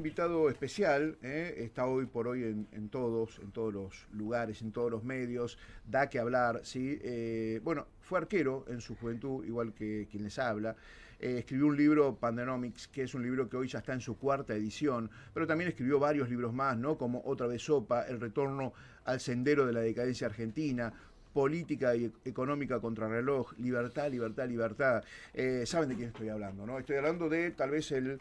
Invitado especial, está hoy por hoy en todos los lugares, en todos los medios, da que hablar, ¿sí? Bueno, fue arquero en su juventud, igual que quien les habla. Escribió un libro, Pandenomics, que es un libro que hoy ya está en su cuarta edición, pero también escribió varios libros más, ¿no? Como Otra vez Sopa, El retorno al sendero de la decadencia argentina, Política y económica contrarreloj, libertad, libertad, libertad. Saben de quién estoy hablando, ¿no? Estoy hablando de tal vez el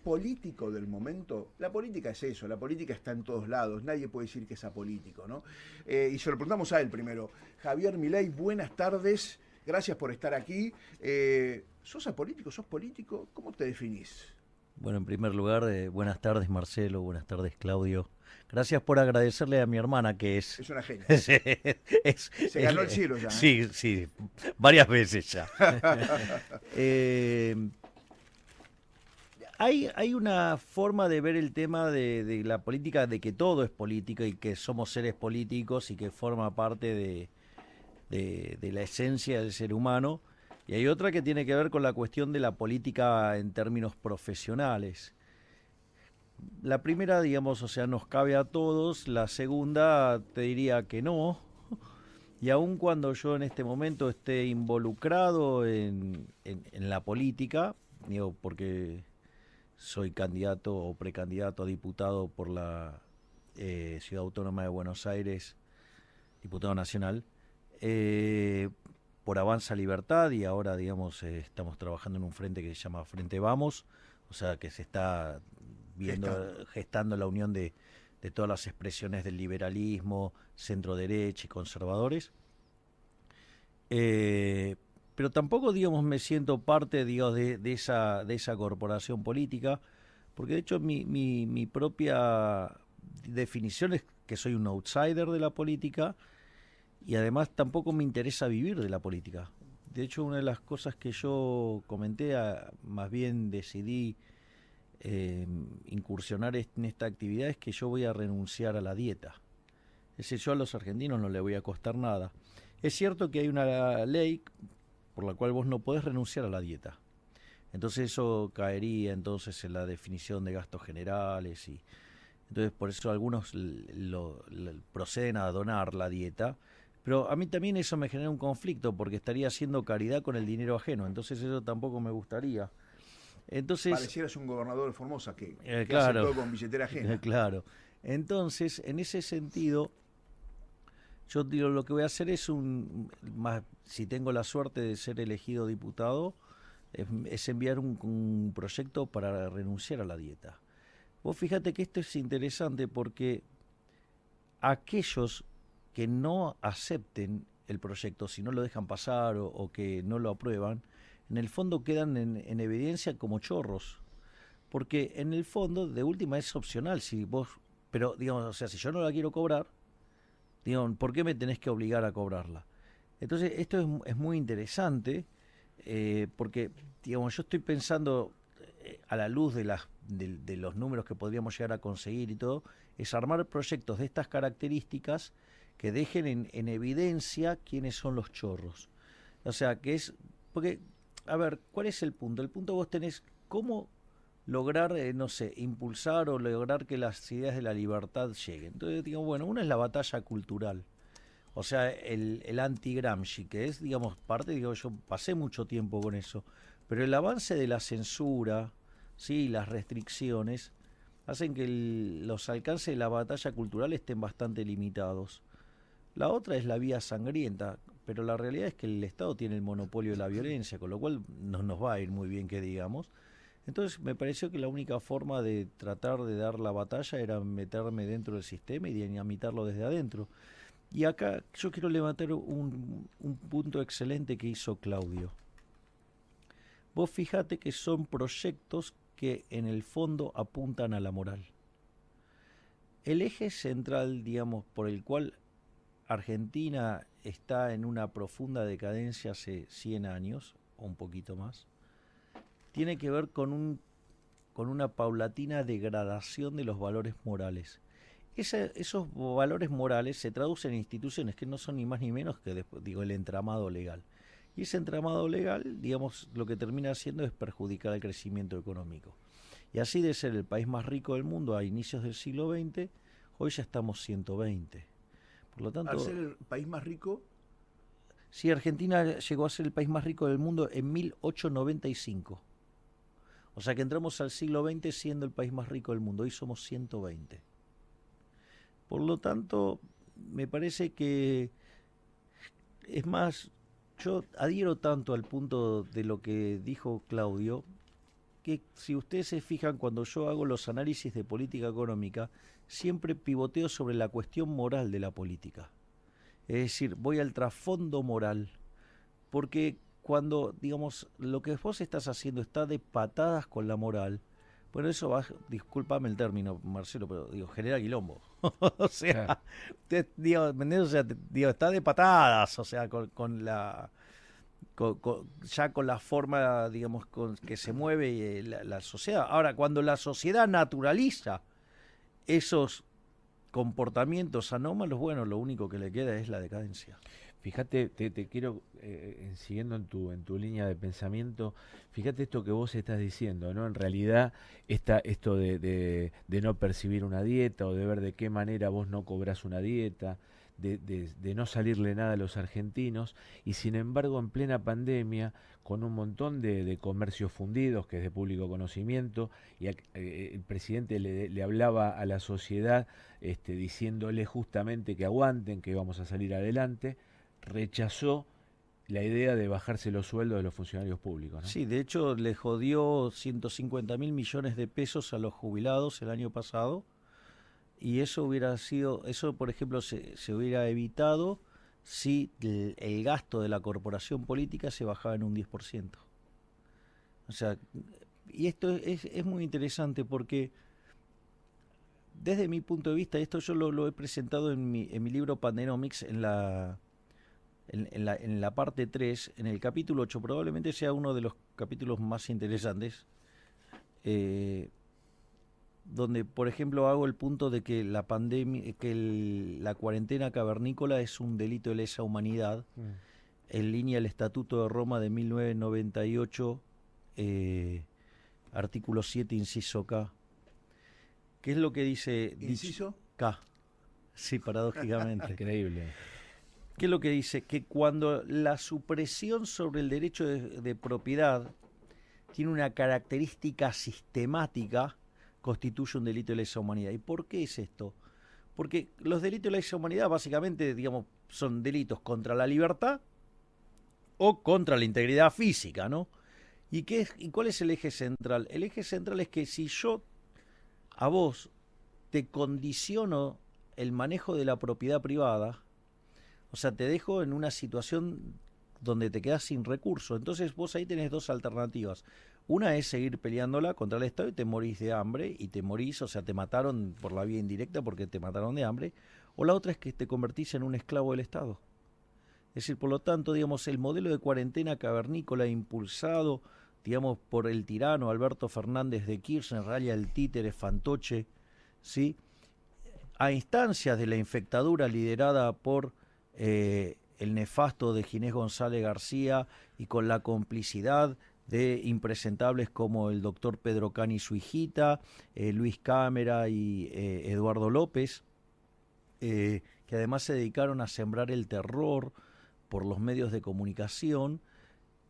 político del momento. La política es eso, la política está en todos lados, nadie puede decir que es apolítico, ¿no? Y se lo preguntamos a él primero. Javier Milei, buenas tardes, gracias por estar aquí. ¿Sos apolítico? ¿Sos político? ¿Cómo te definís? Bueno, en primer lugar, buenas tardes Marcelo, buenas tardes Claudio. Gracias por agradecerle a mi hermana que es... Es una genia. es, Se ganó el cielo ya, ¿eh? Sí, sí, varias veces ya. Eh, hay una forma de ver el tema de la política, de que todo es política y que somos seres políticos y que forma parte de la esencia del ser humano. Y hay otra que tiene que ver con la cuestión de la política en términos profesionales. La primera, digamos, o sea, nos cabe a todos. La segunda, te diría que no. Y aun cuando yo en este momento esté involucrado en la política, digo, porque soy candidato o precandidato a diputado por la Ciudad Autónoma de Buenos Aires, diputado nacional, eh, por Avanza Libertad, y ahora, digamos, estamos trabajando en un frente que se llama Frente Vamos, o sea, que se está gestando la unión de todas las expresiones del liberalismo, centro derecha y conservadores. Eh, pero tampoco, digamos, me siento parte, digamos, de esa corporación política, porque de hecho mi propia definición es que soy un outsider de la política y además tampoco me interesa vivir de la política. De hecho, una de las cosas que yo comenté, más bien decidí incursionar en esta actividad, es que yo voy a renunciar a la dieta. Es decir, yo a los argentinos no le voy a costar nada. Es cierto que hay una ley por la cual vos no podés renunciar a la dieta. Entonces eso caería entonces en la definición de gastos generales y entonces por eso algunos proceden a donar la dieta. Pero a mí también eso me genera un conflicto porque estaría haciendo caridad con el dinero ajeno. Entonces eso tampoco me gustaría. Entonces, Parecieras un gobernador de Formosa que hace claro, todo con billetera ajena. claro. Entonces, en ese sentido, yo digo, lo que voy a hacer es más, si tengo la suerte de ser elegido diputado, es enviar un proyecto para renunciar a la dieta. Vos fíjate que esto es interesante porque aquellos que no acepten el proyecto, si no lo dejan pasar o que no lo aprueban, en el fondo quedan en evidencia como chorros. Porque en el fondo, de última, es opcional. Si vos, pero digamos, o sea, si yo no la quiero cobrar, digamos, ¿por qué me tenés que obligar a cobrarla? Entonces, esto es muy interesante porque, digamos, yo estoy pensando a la luz de los números que podríamos llegar a conseguir y todo, es armar proyectos de estas características que dejen en evidencia quiénes son los chorros. O sea, que es, porque, a ver, ¿cuál es el punto? El punto vos tenés cómo lograr, no sé, impulsar o lograr que las ideas de la libertad lleguen. Entonces, digo, bueno, una es la batalla cultural. O sea, el anti-Gramsci, que es, digamos, parte, digo, yo pasé mucho tiempo con eso, pero el avance de la censura, sí, las restricciones, hacen que los alcances de la batalla cultural estén bastante limitados. La otra es la vía sangrienta, pero la realidad es que el Estado tiene el monopolio de la violencia, con lo cual no nos va a ir muy bien que digamos. Entonces me pareció que la única forma de tratar de dar la batalla era meterme dentro del sistema y dinamitarlo desde adentro. Y acá yo quiero levantar un punto excelente que hizo Claudio. Vos fíjate que son proyectos que en el fondo apuntan a la moral. El eje central, digamos, por el cual Argentina está en una profunda decadencia hace 100 años, o un poquito más, tiene que ver con una paulatina degradación de los valores morales. Esos valores morales se traducen en instituciones que no son ni más ni menos que, digo, el entramado legal. Y ese entramado legal, digamos, lo que termina haciendo es perjudicar el crecimiento económico. Y así de ser el país más rico del mundo a inicios del siglo XX, hoy ya estamos 120. Por lo tanto, al ser el país más rico, sí, Argentina llegó a ser el país más rico del mundo en 1895. O sea que entramos al siglo XX siendo el país más rico del mundo. Hoy somos 120. Por lo tanto, me parece que, es más, yo adhiero tanto al punto de lo que dijo Claudio, que si ustedes se fijan, cuando yo hago los análisis de política económica, siempre pivoteo sobre la cuestión moral de la política. Es decir, voy al trasfondo moral, porque cuando, digamos, lo que vos estás haciendo está de patadas con la moral, bueno, eso va, discúlpame el término, Marcelo, pero digo, genera quilombo. O sea, digo, ¿entendés? O sea, digo, está de patadas, o sea, con la... ya con la forma, digamos, con que se mueve la sociedad. Ahora, cuando la sociedad naturaliza esos comportamientos anómalos, bueno, lo único que le queda es la decadencia. Fíjate, te quiero, siguiendo en tu línea de pensamiento, fíjate esto que vos estás diciendo, ¿no? En realidad, esto de no percibir una dieta o de ver de qué manera vos no cobrás una dieta, de no salirle nada a los argentinos, y sin embargo, en plena pandemia, con un montón de comercios fundidos, que es de público conocimiento, y el presidente le hablaba a la sociedad diciéndole justamente que aguanten, que vamos a salir adelante, rechazó la idea de bajarse los sueldos de los funcionarios públicos, ¿no? Sí, de hecho le jodió 150.000 millones de pesos a los jubilados el año pasado, y eso hubiera sido, eso por ejemplo se hubiera evitado si el gasto de la corporación política se bajaba en un 10%. O sea, y esto es muy interesante porque desde mi punto de vista, esto yo lo he presentado en mi libro Pandenomics en la parte 3, en el capítulo 8, probablemente sea uno de los capítulos más interesantes, donde, por ejemplo, hago el punto de que la pandemia, que la cuarentena cavernícola es un delito de lesa humanidad, en línea el Estatuto de Roma de 1998, artículo 7, inciso K. ¿Qué es lo que dice? ¿Inciso? K. Sí, paradójicamente. Increíble. ¿Qué es lo que dice? Que cuando la supresión sobre el derecho de propiedad tiene una característica sistemática, constituye un delito de lesa humanidad. ¿Y por qué es esto? Porque los delitos de lesa humanidad básicamente, digamos, son delitos contra la libertad o contra la integridad física, ¿no? ¿Y cuál es el eje central? El eje central es que si yo a vos te condiciono el manejo de la propiedad privada, o sea, te dejo en una situación donde te quedas sin recursos. Entonces vos ahí tenés dos alternativas. Una es seguir peleándola contra el Estado y te morís de hambre y te morís, o sea, te mataron por la vía indirecta porque te mataron de hambre. O la otra es que te convertís en un esclavo del Estado. Es decir, por lo tanto, digamos, el modelo de cuarentena cavernícola impulsado, digamos, por el tirano Alberto Fernández de Kirchner, raya el títere fantoche, ¿sí? A instancias de la infectadura liderada por el nefasto de Ginés González García y con la complicidad de impresentables como el doctor Pedro Cani y su hijita, Luis Cámara y Eduardo López, que además se dedicaron a sembrar el terror por los medios de comunicación.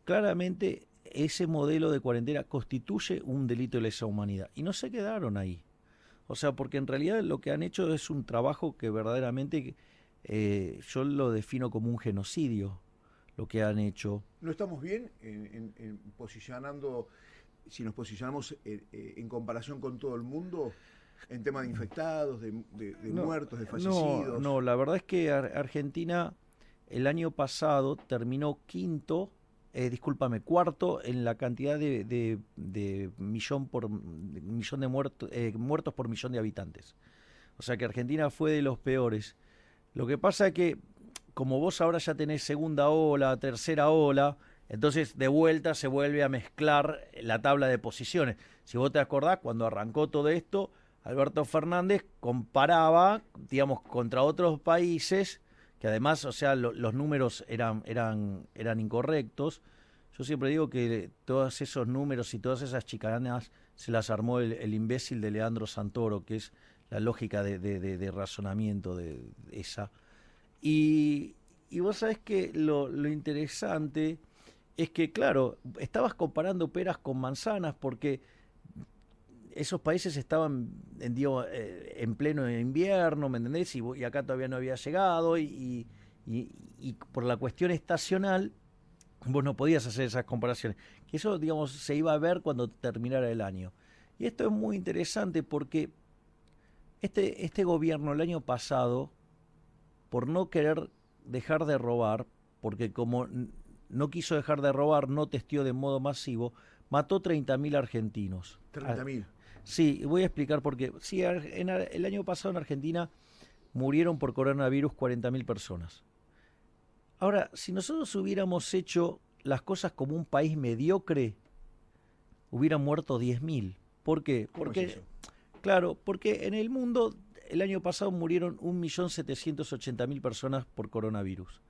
Claramente ese modelo de cuarentena constituye un delito de lesa humanidad y no se quedaron ahí. O sea, porque en realidad lo que han hecho es un trabajo que verdaderamente yo lo defino como un genocidio, lo que han hecho. ¿No estamos bien en posicionando, si nos posicionamos en comparación con todo el mundo, en tema de infectados, de muertos, de fallecidos? No, la verdad es que Argentina el año pasado terminó cuarto en la cantidad de millón de muertos por millón de habitantes. O sea que Argentina fue de los peores. Lo que pasa es que, como vos ahora ya tenés segunda ola, tercera ola, entonces de vuelta se vuelve a mezclar la tabla de posiciones. Si vos te acordás, cuando arrancó todo esto, Alberto Fernández comparaba, digamos, contra otros países, que además, o sea, los números eran incorrectos. Yo siempre digo que todos esos números y todas esas chicanas se las armó el imbécil de Leandro Santoro, que es la lógica de razonamiento de esa. Y vos sabés que lo interesante es que, claro, estabas comparando peras con manzanas porque esos países estaban en pleno invierno, ¿me entendés? Y acá todavía no había llegado y por la cuestión estacional vos no podías hacer esas comparaciones. Que eso, digamos, se iba a ver cuando terminara el año. Y esto es muy interesante porque este gobierno el año pasado, por no querer dejar de robar, porque como no quiso dejar de robar, no testeó de modo masivo, mató 30.000 argentinos. 30.000. Sí, voy a explicar por qué. Sí, el año pasado en Argentina murieron por coronavirus 40.000 personas. Ahora, si nosotros hubiéramos hecho las cosas como un país mediocre, hubieran muerto 10.000. ¿Por qué? Porque, claro, porque en el mundo el año pasado murieron 1.780.000 personas por coronavirus.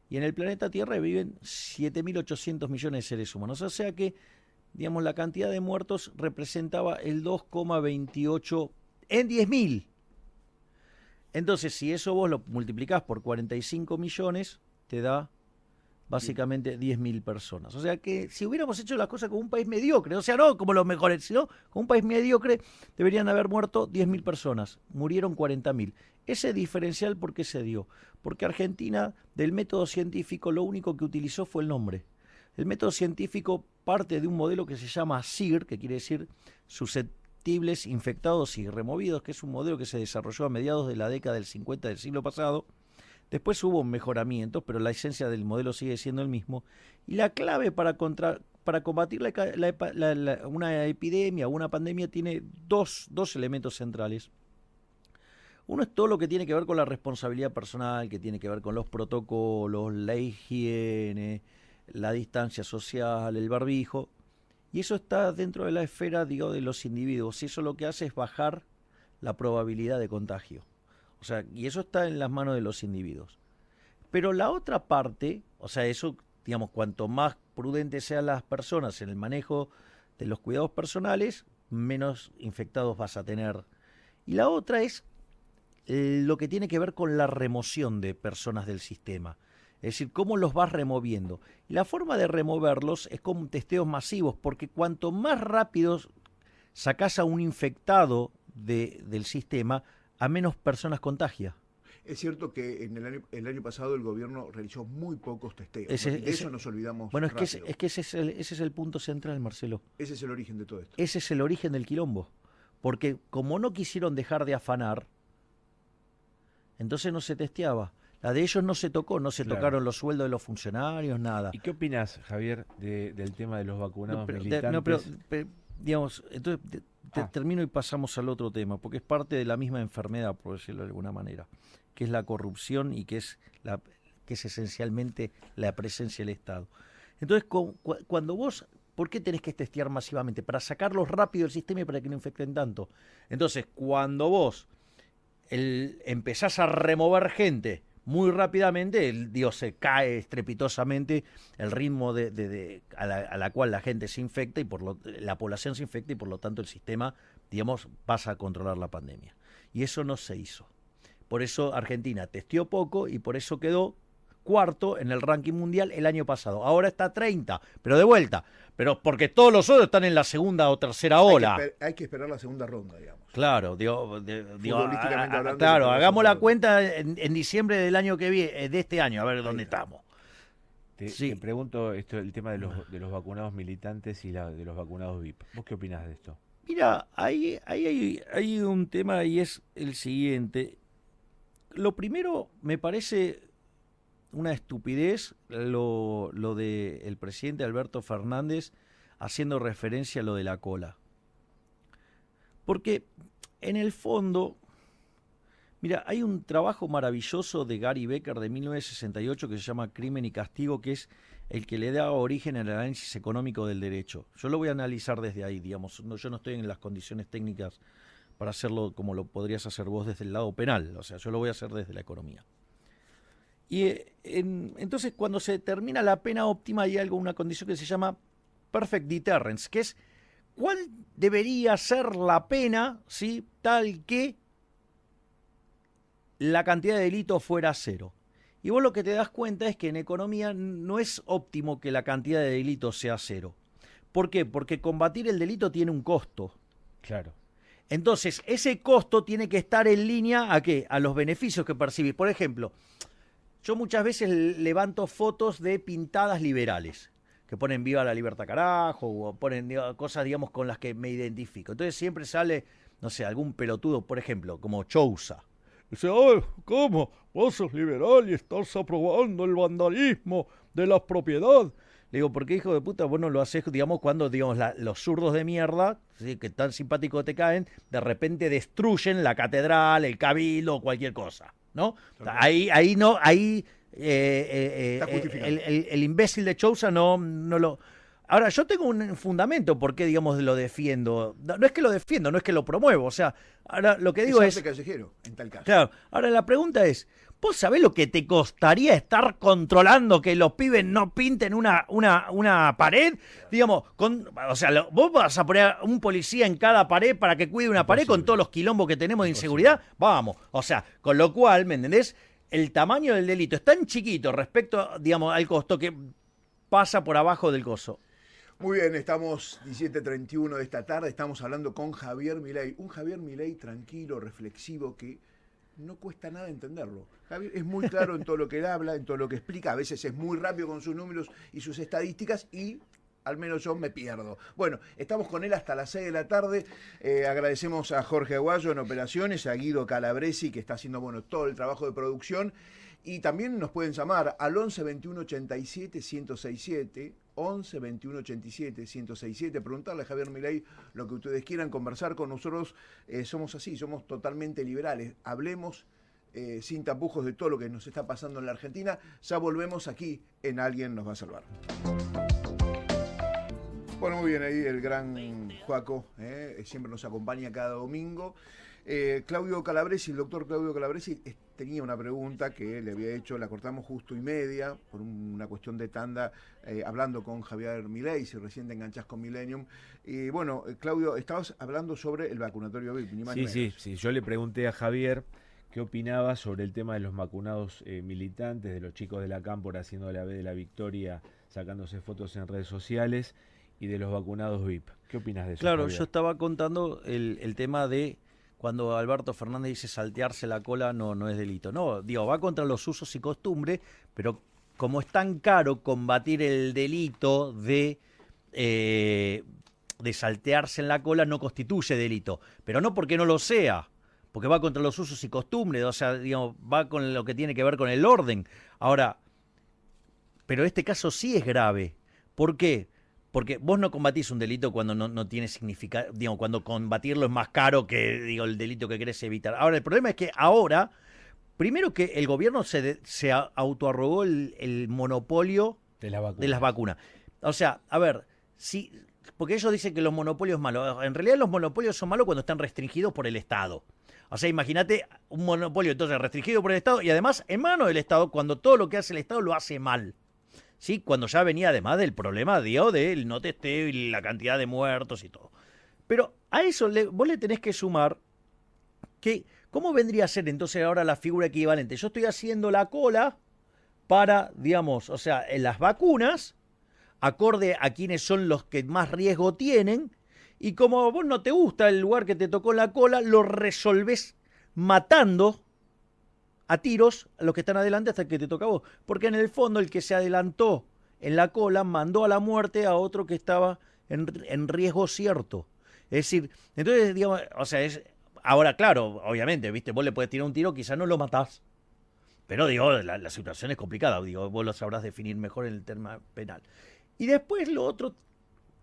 Y en el planeta Tierra viven 7.800 millones de seres humanos. O sea que, digamos, la cantidad de muertos representaba el 2,28 en 10.000. Entonces, si eso vos lo multiplicás por 45 millones, te da básicamente 10.000 personas. O sea que si hubiéramos hecho las cosas como un país mediocre, o sea, no como los mejores, sino como un país mediocre, deberían haber muerto 10.000 personas. Murieron 40.000. Ese diferencial, ¿por qué se dio? Porque Argentina, del método científico, lo único que utilizó fue el nombre. El método científico parte de un modelo que se llama SIR, que quiere decir susceptibles, infectados y removidos, que es un modelo que se desarrolló a mediados de la década del 50 del siglo pasado. Después hubo mejoramientos, pero la esencia del modelo sigue siendo el mismo. Y la clave para combatir una epidemia o una pandemia tiene dos elementos centrales. Uno es todo lo que tiene que ver con la responsabilidad personal, que tiene que ver con los protocolos, la higiene, la distancia social, el barbijo. Y eso está dentro de la esfera, digo, de los individuos. Y eso lo que hace es bajar la probabilidad de contagio. O sea, y eso está en las manos de los individuos. Pero la otra parte, o sea, eso, digamos, cuanto más prudentes sean las personas en el manejo de los cuidados personales, menos infectados vas a tener. Y la otra es lo que tiene que ver con la remoción de personas del sistema. Es decir, cómo los vas removiendo. Y la forma de removerlos es con testeos masivos, porque cuanto más rápido sacás a un infectado del sistema, a menos personas contagia. Es cierto que en el año pasado el gobierno realizó muy pocos testeos. De eso nos olvidamos. Bueno, es que ese es el punto central, Marcelo. Ese es el origen de todo esto. Ese es el origen del quilombo. Porque como no quisieron dejar de afanar, entonces no se testeaba. La de ellos no se tocó, no se tocaron los sueldos de los funcionarios, nada. ¿Y qué opinas, Javier, del tema de los vacunados militantes? Pero, digamos, entonces termino y pasamos al otro tema, porque es parte de la misma enfermedad, por decirlo de alguna manera, que es la corrupción y que es esencialmente la presencia del Estado. Entonces, cuando vos, ¿por qué tenés que testear masivamente? Para sacarlos rápido del sistema y para que no infecten tanto. Entonces, cuando vos empezás a remover gente muy rápidamente, se cae estrepitosamente el ritmo a la cual la gente se infecta y la población se infecta y por lo tanto el sistema, digamos, pasa a controlar la pandemia. Y eso no se hizo. Por eso Argentina testeó poco y por eso quedó cuarto en el ranking mundial el año pasado. Ahora está 30, pero de vuelta. Pero porque todos los otros están en la segunda o tercera ola. Hay que esperar la segunda ronda, digamos. Claro, Futbolísticamente hablando, claro, hagamos la cuenta en diciembre del año que viene, de este año, a ver dónde estamos. Te pregunto el tema de los vacunados militantes y de los vacunados VIP. ¿Vos qué opinás de esto? Mira, hay un tema y es el siguiente. Lo primero, me parece una estupidez lo de el presidente Alberto Fernández haciendo referencia a lo de la cola. Porque en el fondo, mira, hay un trabajo maravilloso de Gary Becker de 1968 que se llama Crimen y Castigo, que es el que le da origen al análisis económico del derecho. Yo lo voy a analizar desde ahí, digamos. Yo no estoy en las condiciones técnicas para hacerlo como lo podrías hacer vos desde el lado penal. O sea, yo lo voy a hacer desde la economía. Y entonces cuando se termina la pena óptima hay una condición que se llama perfect deterrence, que es ¿cuál debería ser la pena, ¿sí? Tal que la cantidad de delitos fuera cero? Y vos lo que te das cuenta es que en economía no es óptimo que la cantidad de delitos sea cero. ¿Por qué? Porque combatir el delito tiene un costo. Claro. Entonces, ese costo tiene que estar en línea ¿a qué? A los beneficios que percibís. Por ejemplo, yo muchas veces levanto fotos de pintadas liberales, que ponen viva la libertad carajo, o ponen cosas, digamos, con las que me identifico. Entonces siempre sale, no sé, algún pelotudo, por ejemplo, como Chousa. Dice, oh, ¿cómo? Vos sos liberal y estás aprobando el vandalismo de la propiedad. Le digo, ¿por qué, hijo de puta, vos no lo haces, digamos, cuando, digamos, los zurdos de mierda, ¿sí? Que tan simpáticos te caen, de repente destruyen la catedral, el cabildo o cualquier cosa, ¿no? Ahí no, ahí el imbécil de Chousa no lo... Ahora, yo tengo un fundamento por qué, digamos, lo defiendo. No es que lo defiendo, no es que lo promuevo. O sea, ahora lo que digo es... callejero, en tal caso. Claro, ahora la pregunta es, ¿vos sabés lo que te costaría estar controlando que los pibes no pinten una pared? Digamos, o sea, vos vas a poner un policía en cada pared para que cuide una pared con todos los quilombos que tenemos de inseguridad. Vamos, o sea, con lo cual, ¿me entendés? El tamaño del delito es tan chiquito respecto, digamos, al costo que pasa por abajo del costo. Muy bien, estamos 17:31 de esta tarde, estamos hablando con Javier Milei, un Javier Milei tranquilo, reflexivo, que no cuesta nada entenderlo. Javier es muy claro en todo lo que él habla, en todo lo que explica, a veces es muy rápido con sus números y sus estadísticas y al menos yo me pierdo. Bueno, estamos con él hasta las 6 de la tarde, agradecemos a Jorge Aguayo en operaciones, a Guido Calabresi que está haciendo todo el trabajo de producción. Y también nos pueden llamar al 11 21 87 1067, 11 21 87 1067, preguntarle a Javier Milei lo que ustedes quieran, conversar con nosotros. Somos así, somos totalmente liberales. Hablemos sin tapujos de todo lo que nos está pasando en la Argentina. Ya volvemos aquí en Alguien nos va a salvar. Bueno, muy bien, ahí el gran Joaco, siempre nos acompaña cada domingo. Claudio Calabresi, el doctor Claudio Calabresi, tenía una pregunta que le había hecho, la cortamos justo y media, por una cuestión de tanda, hablando con Javier Milei, si recién te enganchás con Millennium. Y bueno, Claudio, estabas hablando sobre el vacunatorio VIP, ni más ni menos. Sí, yo le pregunté a Javier qué opinaba sobre el tema de los vacunados militantes, de los chicos de la Cámpora haciendo la B de la victoria, sacándose fotos en redes sociales, y de los vacunados VIP. ¿Qué opinas de eso, Claro, Javier? yo estaba contando el tema de cuando Alberto Fernández dice saltearse la cola no es delito. No, digo, va contra los usos y costumbres, pero como es tan caro combatir el delito de saltearse en la cola, no constituye delito. Pero no porque no lo sea, porque va contra los usos y costumbres, o sea, digamos, va con lo que tiene que ver con el orden. Ahora, pero este caso sí es grave. ¿Por qué? Porque vos no combatís un delito cuando no tiene significado, digamos, cuando combatirlo es más caro que, digo, el delito que querés evitar. Ahora, el problema es que ahora, primero que el gobierno se autoarrogó el monopolio de las vacunas. O sea, a ver, porque ellos dicen que los monopolios son malos. En realidad los monopolios son malos cuando están restringidos por el Estado. O sea, imagínate un monopolio entonces restringido por el Estado y además en manos del Estado cuando todo lo que hace el Estado lo hace mal. Sí, cuando ya venía además del problema, del no testeo y la cantidad de muertos y todo. Pero a eso vos le tenés que sumar que, ¿cómo vendría a ser entonces ahora la figura equivalente? Yo estoy haciendo la cola para, digamos, o sea, en las vacunas, acorde a quienes son los que más riesgo tienen, y como a vos no te gusta el lugar que te tocó en la cola, lo resolvés matando a tiros a los que están adelante hasta que te toca a vos. Porque en el fondo el que se adelantó en la cola mandó a la muerte a otro que estaba en riesgo cierto. Es decir, entonces, digamos, o sea, ahora claro, obviamente, ¿viste? Vos le podés tirar un tiro, quizás no lo matás. Pero digo, la situación es complicada, digo, vos lo sabrás definir mejor en el tema penal. Y después lo otro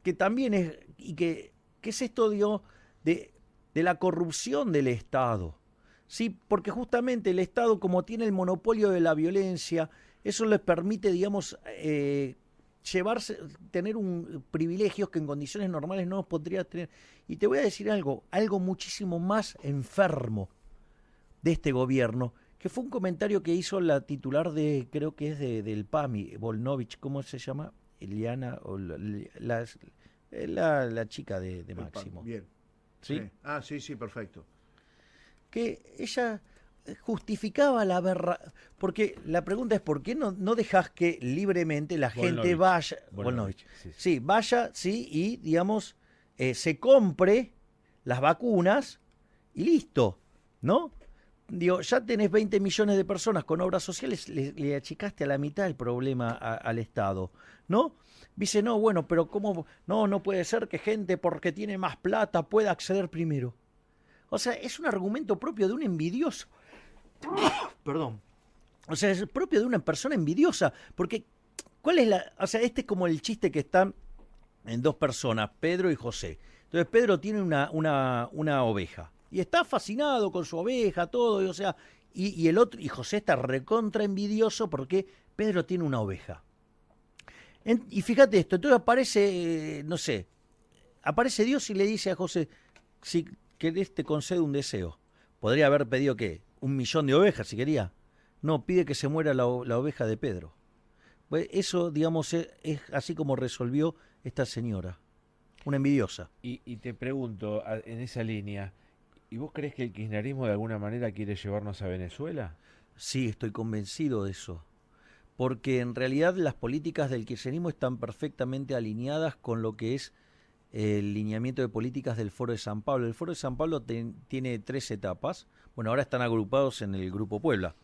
que también es, y que es esto, digo, de la corrupción del Estado. Sí, porque justamente el Estado, como tiene el monopolio de la violencia, eso les permite, digamos, tener privilegios que en condiciones normales no podría tener. Y te voy a decir algo muchísimo más enfermo de este gobierno, que fue un comentario que hizo la titular creo que es del PAMI, Volnovich, ¿cómo se llama? Eliana, La chica de Máximo. Bien. ¿Sí? Sí. Ah, sí, sí, perfecto. Que ella justificaba la porque la pregunta es ¿por qué no dejas que libremente la gente vaya, Volnovich, sí. sí, vaya, sí, y digamos se compre las vacunas y listo, ¿no? Digo, ya tenés 20 millones de personas con obras sociales, le achicaste a la mitad el problema al Estado, ¿no? Dice, no, bueno, pero ¿cómo? No puede ser que gente porque tiene más plata pueda acceder primero. O sea, es un argumento propio de un envidioso. Perdón. O sea, es propio de una persona envidiosa. Porque, ¿cuál es la...? O sea, este es como el chiste que están en dos personas, Pedro y José. Entonces, Pedro tiene una oveja. Y está fascinado con su oveja, todo, y, o sea... Y el otro, y José está recontra envidioso porque Pedro tiene una oveja. Y fíjate esto, entonces aparece, no sé, aparece Dios y le dice a José, si querés te concedo un deseo. Podría haber pedido, ¿qué? 1 millón de ovejas, si quería. No, pide que se muera la oveja de Pedro. Pues eso, digamos, es así como resolvió esta señora, una envidiosa. Y te pregunto, en esa línea, ¿y vos crees que el kirchnerismo de alguna manera quiere llevarnos a Venezuela? Sí, estoy convencido de eso. Porque en realidad las políticas del kirchnerismo están perfectamente alineadas con lo que es el lineamiento de políticas del Foro de San Pablo. El Foro de San Pablo tiene 3 etapas. Bueno, ahora están agrupados en el Grupo Puebla.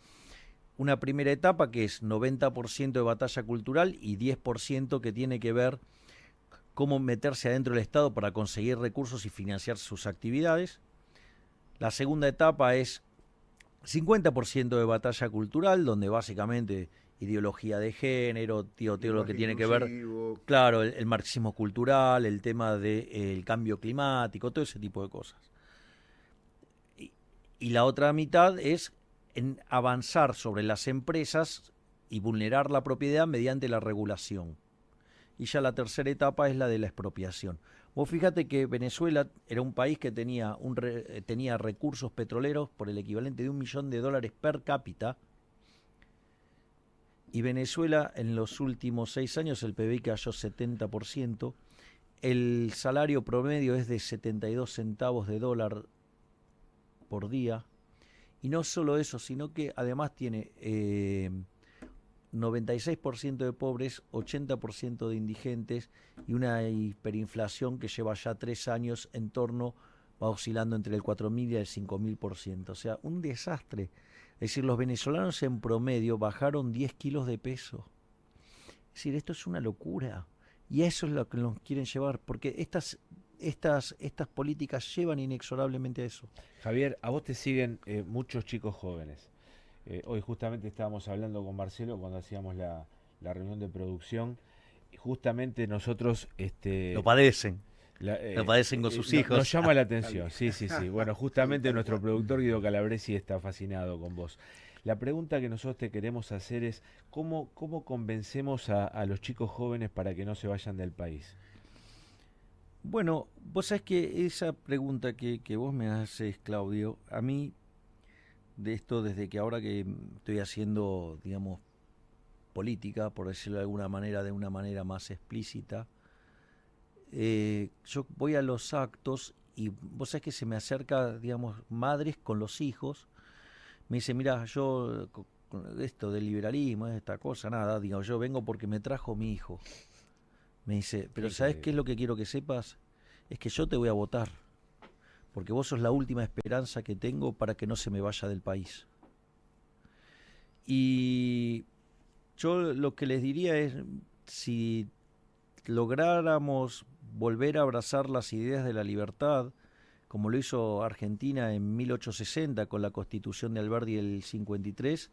Una primera etapa que es 90% de batalla cultural y 10% que tiene que ver cómo meterse adentro del Estado para conseguir recursos y financiar sus actividades. La segunda etapa es 50% de batalla cultural, donde básicamente ideología de género, todo lo que tiene que ver, claro, el marxismo cultural, el tema del cambio climático, todo ese tipo de cosas. Y la otra mitad es en avanzar sobre las empresas y vulnerar la propiedad mediante la regulación. Y ya la tercera etapa es la de la expropiación. Vos fíjate que Venezuela era un país que tenía recursos petroleros por el equivalente de $1 millón per cápita. Y Venezuela en los últimos 6 años el PBI cayó 70%. El salario promedio es de 72 centavos de dólar por día. Y no solo eso, sino que además tiene 96% de pobres, 80% de indigentes y una hiperinflación que lleva ya 3 años en torno, va oscilando entre el 4.000 y el 5.000%. O sea, un desastre. Es decir, los venezolanos en promedio bajaron 10 kilos de peso. Es decir, esto es una locura. Y eso es lo que nos quieren llevar, porque estas políticas llevan inexorablemente a eso. Javier, a vos te siguen muchos chicos jóvenes. Hoy justamente estábamos hablando con Marcelo cuando hacíamos la reunión de producción. Y justamente nosotros... Lo padecen. Lo padecen con sus hijos. Nos llama la atención, sí. Bueno, justamente nuestro productor Guido Calabresi está fascinado con vos. La pregunta que nosotros te queremos hacer es, ¿cómo convencemos a los chicos jóvenes para que no se vayan del país? Bueno, vos sabés que esa pregunta que vos me haces, Claudio, a mí, de esto desde que ahora que estoy haciendo, digamos, política, por decirlo de alguna manera, de una manera más explícita, yo voy a los actos y vos sabés que se me acerca, digamos, madres con los hijos, me dice, mira, yo con esto del liberalismo, esta cosa, nada, digo, yo vengo porque me trajo mi hijo. Me dice, pero ¿sabés qué es lo que quiero que sepas? Es que yo te voy a votar, porque vos sos la última esperanza que tengo para que no se me vaya del país. Y yo lo que les diría es, si lográramos volver a abrazar las ideas de la libertad, como lo hizo Argentina en 1860 con la Constitución de Alberdi del 53,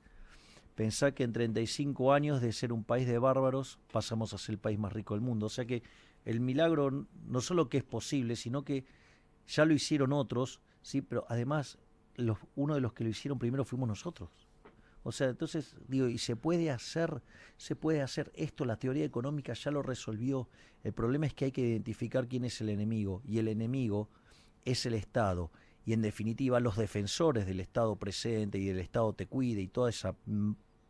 pensá que en 35 años de ser un país de bárbaros pasamos a ser el país más rico del mundo. O sea que el milagro no solo que es posible, sino que ya lo hicieron otros, sí, pero además uno de los que lo hicieron primero fuimos nosotros. O sea, entonces, digo, y se puede hacer esto, la teoría económica ya lo resolvió. El problema es que hay que identificar quién es el enemigo, y el enemigo es el Estado. Y en definitiva, los defensores del Estado presente y del Estado te cuide y toda esa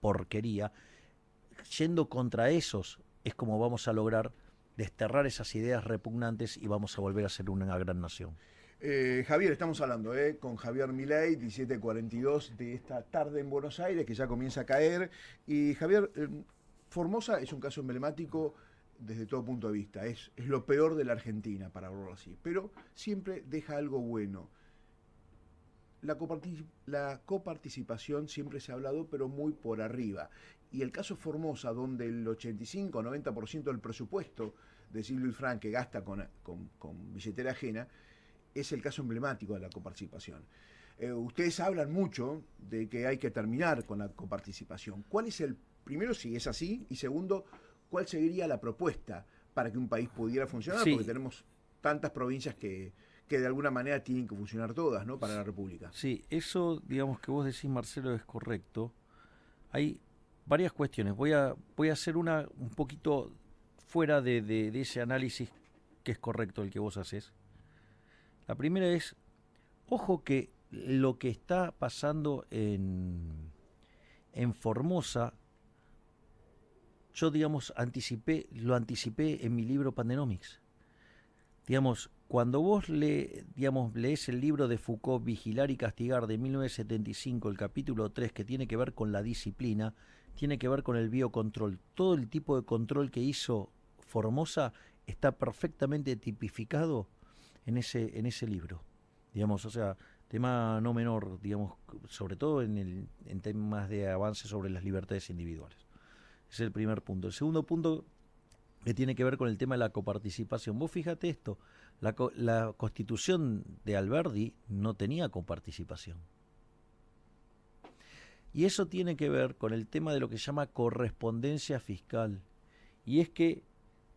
porquería, yendo contra esos, es como vamos a lograr desterrar esas ideas repugnantes y vamos a volver a ser una gran nación. Javier, estamos hablando con Javier Milei, 17:42 de esta tarde en Buenos Aires, que ya comienza a caer. Y Javier, Formosa es un caso emblemático desde todo punto de vista. Es lo peor de la Argentina, para hablarlo así. Pero siempre deja algo bueno. La coparticipación siempre se ha hablado, pero muy por arriba. Y el caso Formosa, donde el 85 o 90% del presupuesto de Silvio Frank que gasta con billetera ajena, es el caso emblemático de la coparticipación. Ustedes hablan mucho de que hay que terminar con la coparticipación. ¿Cuál es primero, si es así, y segundo, cuál sería la propuesta para que un país pudiera funcionar? Sí. Porque tenemos tantas provincias que de alguna manera tienen que funcionar todas, ¿no? Para la República. Sí, eso, digamos, que vos decís, Marcelo, es correcto. Hay varias cuestiones. Voy a hacer una un poquito fuera de ese análisis que es correcto el que vos haces. La primera es, ojo que lo que está pasando en Formosa, yo, digamos, lo anticipé en mi libro Pandenomics. Digamos, cuando vos lees el libro de Foucault, Vigilar y Castigar, de 1975, el capítulo 3, que tiene que ver con la disciplina, tiene que ver con el biocontrol. Todo el tipo de control que hizo Formosa está perfectamente tipificado en ese libro, digamos, o sea, tema no menor, digamos, sobre todo en temas de avance sobre las libertades individuales. Ese es el primer punto. El segundo punto que tiene que ver con el tema de la coparticipación. Vos fíjate esto, la Constitución de Alberdi no tenía coparticipación. Y eso tiene que ver con el tema de lo que se llama correspondencia fiscal. Y es que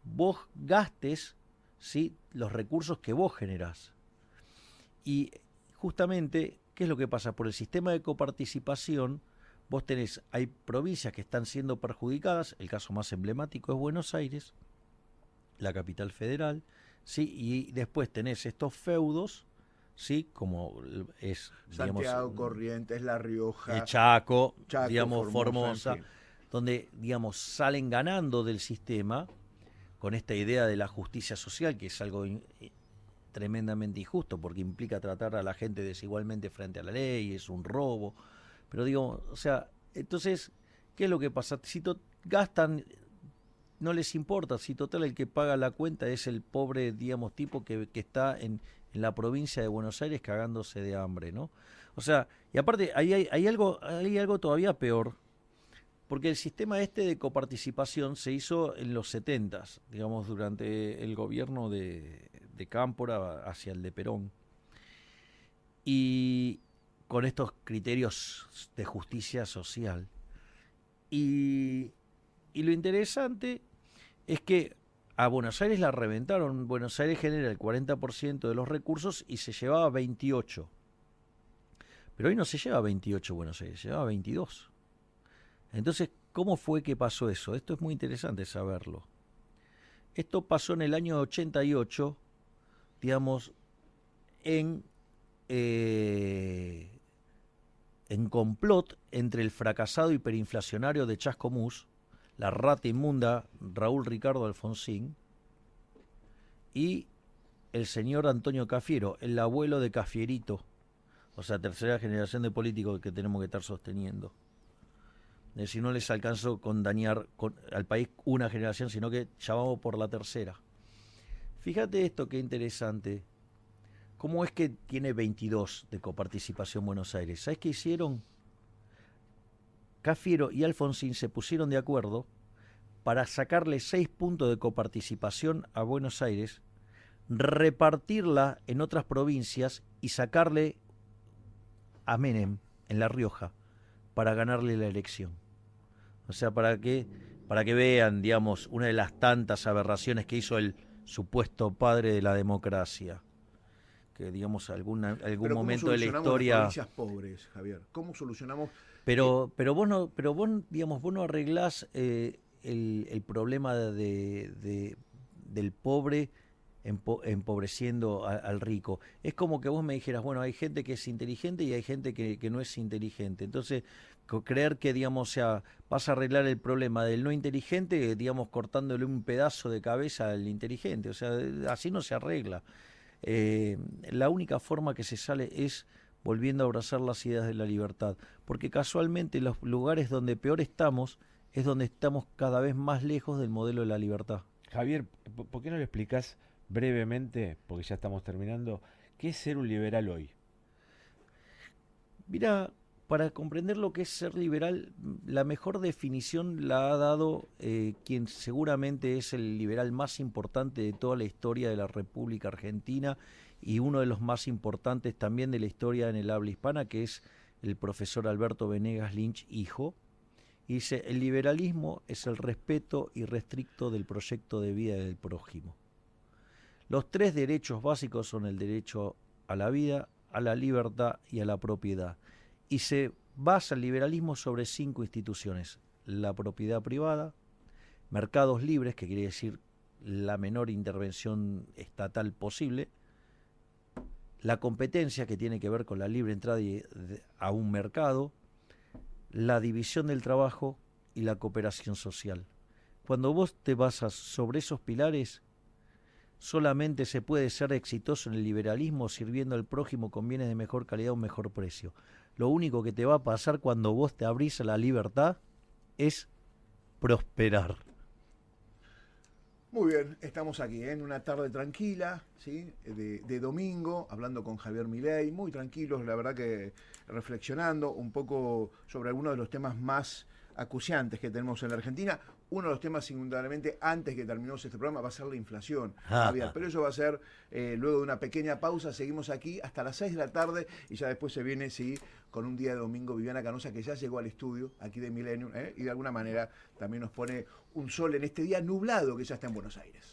vos gastes, ¿sí?, los recursos que vos generás. Y justamente, ¿qué es lo que pasa? Por el sistema de coparticipación, hay provincias que están siendo perjudicadas, el caso más emblemático es Buenos Aires, la capital federal, ¿sí? Y después tenés estos feudos, ¿sí?, como es, Santiago, digamos, Corrientes, La Rioja, Chaco, digamos, Formosa, en fin, donde, digamos, salen ganando del sistema con esta idea de la justicia social, que es algo tremendamente injusto, porque implica tratar a la gente desigualmente frente a la ley, es un robo. Pero digo, o sea, entonces, ¿qué es lo que pasa? Si gastan, no les importa, si total el que paga la cuenta es el pobre, digamos, tipo que está en la provincia de Buenos Aires cagándose de hambre, ¿no? O sea, y aparte, hay algo todavía peor, porque el sistema de coparticipación se hizo en los 70s, digamos, durante el gobierno de Cámpora hacia el de Perón. Y con estos criterios de justicia social. Y lo interesante es que a Buenos Aires la reventaron. Buenos Aires genera el 40% de los recursos y se llevaba 28. Pero hoy no se lleva 28 Buenos Aires, se lleva 22. Entonces, ¿cómo fue que pasó eso? Esto es muy interesante saberlo. Esto pasó en el año 88, digamos, en complot entre el fracasado hiperinflacionario de Chascomús, la rata inmunda Raúl Ricardo Alfonsín, y el señor Antonio Cafiero, el abuelo de Cafierito, o sea, tercera generación de políticos que tenemos que estar sosteniendo. Es decir, no les alcanzó con dañar al país una generación, sino que ya vamos por la tercera. Fíjate esto, qué interesante. ¿Cómo es que tiene 22 de coparticipación Buenos Aires? ¿Sabes qué hicieron? Cafiero y Alfonsín se pusieron de acuerdo para sacarle 6 puntos de coparticipación a Buenos Aires, repartirla en otras provincias y sacarle a Menem en La Rioja para ganarle la elección. O sea, para que vean, digamos, una de las tantas aberraciones que hizo el supuesto padre de la democracia. Que, digamos, algún momento de la historia. Las provincias pobres, Javier? ¿Cómo solucionamos? Pero vos no arreglás el problema del pobre empobreciendo al rico. Es como que vos me dijeras, bueno, hay gente que es inteligente y hay gente que no es inteligente. Entonces, creer que, digamos, o sea, vas a arreglar el problema del no inteligente, digamos, cortándole un pedazo de cabeza al inteligente. O sea, así no se arregla. La única forma que se sale es volviendo a abrazar las ideas de la libertad. Porque casualmente los lugares donde peor estamos es donde estamos cada vez más lejos del modelo de la libertad. Javier, ¿por qué no le explicás brevemente, porque ya estamos terminando, qué es ser un liberal hoy? Mira, para comprender lo que es ser liberal, la mejor definición la ha dado quien seguramente es el liberal más importante de toda la historia de la República Argentina y uno de los más importantes también de la historia en el habla hispana, que es el profesor Alberto Venegas Lynch, hijo. Y dice, el liberalismo es el respeto irrestricto del proyecto de vida del prójimo. Los tres derechos básicos son el derecho a la vida, a la libertad y a la propiedad. Y se basa el liberalismo sobre 5 instituciones: la propiedad privada, mercados libres, que quiere decir la menor intervención estatal posible, la competencia, que tiene que ver con la libre entrada a un mercado, la división del trabajo y la cooperación social. Cuando vos te basas sobre esos pilares, solamente se puede ser exitoso en el liberalismo sirviendo al prójimo con bienes de mejor calidad a un mejor precio. Lo único que te va a pasar cuando vos te abrís a la libertad es prosperar. Muy bien, estamos aquí en una tarde tranquila, ¿sí? de domingo, hablando con Javier Milei, muy tranquilos, la verdad que reflexionando un poco sobre algunos de los temas más acuciantes que tenemos en la Argentina. Uno de los temas, indudablemente, antes que terminemos este programa, va a ser la inflación, Javier. Pero eso va a ser luego de una pequeña pausa. Seguimos aquí hasta las 6 de la tarde y ya después se viene, sí, con un día de domingo, Viviana Canosa, que ya llegó al estudio aquí de Millennium, y de alguna manera también nos pone un sol en este día nublado que ya está en Buenos Aires.